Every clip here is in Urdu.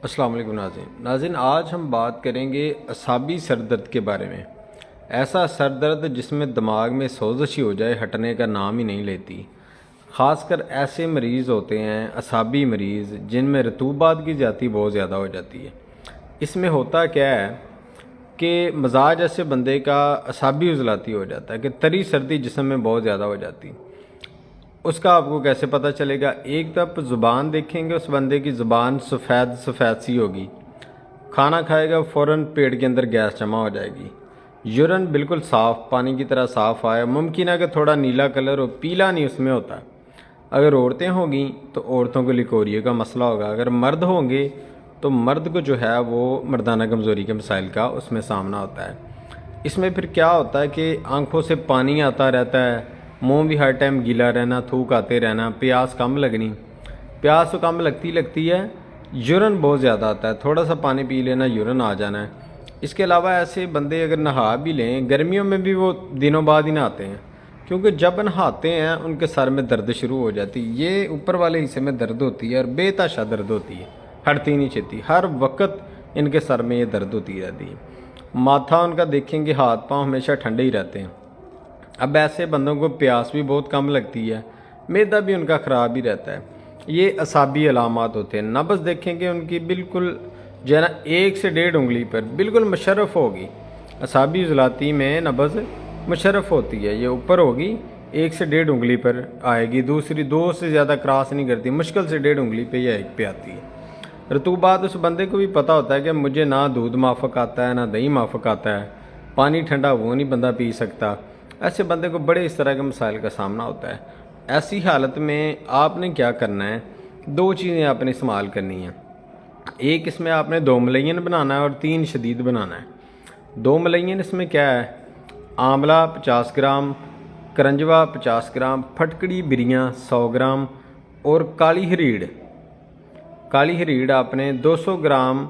السلام علیکم ناظرین آج ہم بات کریں گے اعصابی سر درد کے بارے میں۔ ایسا سر درد جس میں دماغ میں سوزش ہی ہو جائے، ہٹنے کا نام ہی نہیں لیتی۔ خاص کر ایسے مریض ہوتے ہیں، اعصابی مریض، جن میں رطوبات کی زیادتی بہت زیادہ ہو جاتی ہے۔ اس میں ہوتا کیا ہے کہ مزاج ایسے بندے کا اعصابی عضلاتی ہو جاتا ہے کہ تری سردی جسم میں بہت زیادہ ہو جاتی۔ اس کا آپ کو کیسے پتہ چلے گا؟ ایک طرف زبان دیکھیں گے، اس بندے کی زبان سفید سی ہوگی۔ کھانا کھائے گا فوراً پیٹ کے اندر گیس جمع ہو جائے گی۔ یورن بالکل صاف، پانی کی طرح صاف آئے، ممکن ہے کہ تھوڑا نیلا کلر ہو، پیلا نہیں اس میں ہوتا۔ اگر عورتیں ہوں گی تو عورتوں کو لیکوریا کا مسئلہ ہوگا۔ اگر مرد ہوں گے تو مرد کو جو ہے وہ مردانہ کمزوری کے مسائل کا اس میں سامنا ہوتا ہے۔ اس میں پھر کیا ہوتا ہے کہ آنکھوں سے پانی آتا رہتا ہے، منہ بھی ہر ٹائم گیلا رہنا، تھوک آتے رہنا، پیاس کم لگنی۔ پیاس تو کم لگتی ہے، یورن بہت زیادہ آتا ہے، تھوڑا سا پانی پی لینا یورن آ جانا ہے۔ اس کے علاوہ ایسے بندے اگر نہا بھی لیں، گرمیوں میں بھی وہ دنوں بعد ہی نہاتے ہیں، کیونکہ جب نہاتے ہیں ان کے سر میں درد شروع ہو جاتی ہے۔ یہ اوپر والے حصے میں درد ہوتی ہے اور بے تحاشا درد ہوتی ہے، ہٹتی نہیں چھتی، ہر وقت ان کے سر میں یہ درد ہوتی رہتی ہے۔ ماتھا ان کا دیکھیں گے، ہاتھ پاؤں ہمیشہ ٹھنڈے ہی رہتے ہیں۔ اب ایسے بندوں کو پیاس بھی بہت کم لگتی ہے، معدہ بھی ان کا خراب ہی رہتا ہے۔ یہ اعصابی علامات ہوتے ہیں۔ نبض دیکھیں گے ان کی بالکل جو ہے نا 1 سے 1.5 انگلی پر بالکل مشرف ہوگی۔ اعصابی عضلاتی میں نبض مشرف ہوتی ہے، یہ اوپر ہوگی، 1 سے 1.5 انگلی پر آئے گی، دوسری 2 سے زیادہ کراس نہیں کرتی، مشکل سے 1.5 انگلی پہ یا 1 پہ آتی ہے۔ رطوبات اس بندے کو بھی پتہ ہوتا ہے کہ مجھے نہ دودھ مافک آتا ہے نہ دہی مافک آتا ہے، پانی ٹھنڈا وہ نہیں بندہ پی سکتا۔ ایسے بندے کو بڑے اس طرح کے مسائل کا سامنا ہوتا ہے۔ ایسی حالت میں آپ نے کیا کرنا ہے؟ 2 چیزیں آپ نے استعمال کرنی ہیں۔ ایک اس میں آپ نے 2 ملین بنانا ہے اور 3 شدید بنانا ہے۔ 2 ملین اس میں کیا ہے؟ آملہ 50 گرام، کرنجوا 50 گرام، پھٹکڑی بریاں 100 گرام اور کالی ہریڑ آپ نے 200 گرام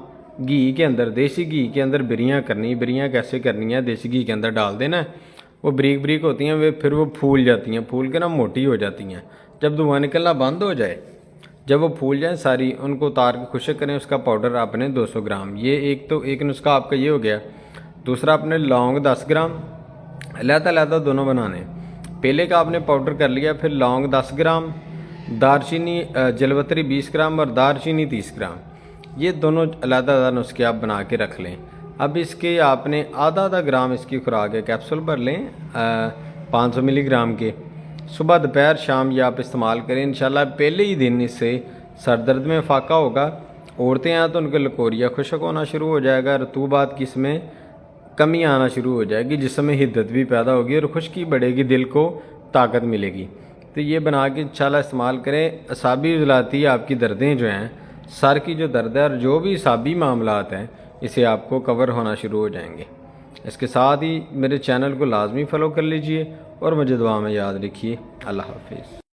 گھی کے اندر، دیسی گھی کے اندر بریاں کرنی۔ بریاں کیسے کرنی ہے؟ دیسی گھی کے اندر ڈال دینا ہے، وہ بریک ہوتی ہیں، پھر وہ پھول جاتی ہیں، پھول کے نا موٹی ہو جاتی ہیں۔ جب دھواں نکلنا بند ہو جائے، جب وہ پھول جائیں ساری، ان کو اتار کے خشک کریں، اس کا پاؤڈر آپ نے 200 گرام۔ یہ ایک نسخہ آپ کا یہ ہو گیا۔ دوسرا آپ نے لونگ 10 گرام، علیحدہ دونوں بنانے۔ پہلے کا آپ نے پاؤڈر کر لیا، پھر لونگ 10 گرام، دارچینی جلوتری 20 گرام اور دارچینی 30 گرام، یہ دونوں علیحدہ نسخے آپ بنا کے رکھ لیں۔ اب اس کے آپ نے آدھا گرام اس کی خوراک ہے، کیپسول بھر لیں 500 ملی گرام کے۔ صبح دوپہر شام یہ آپ استعمال کریں، انشاءاللہ پہلے ہی دن اس سے سر درد میں فاقہ ہوگا۔ عورتیں ہیں تو ان کے لیکوریا خشک ہونا شروع ہو جائے گا، رطوبات کی اس میں کمی آنا شروع ہو جائے گی، جسم میں حدت بھی پیدا ہوگی اور خشکی بڑھے گی، دل کو طاقت ملے گی۔ تو یہ بنا کے انشاءاللہ استعمال کریں۔ اعصابی عضلاتی آپ کی دردیں جو ہیں، سر کی جو درد ہے اور جو بھی اعصابی معاملات ہیں، اسے آپ کو کور ہونا شروع ہو جائیں گے۔ اس کے ساتھ ہی میرے چینل کو لازمی فالو کر لیجئے اور مجھے دعا میں یاد رکھیے۔ اللہ حافظ۔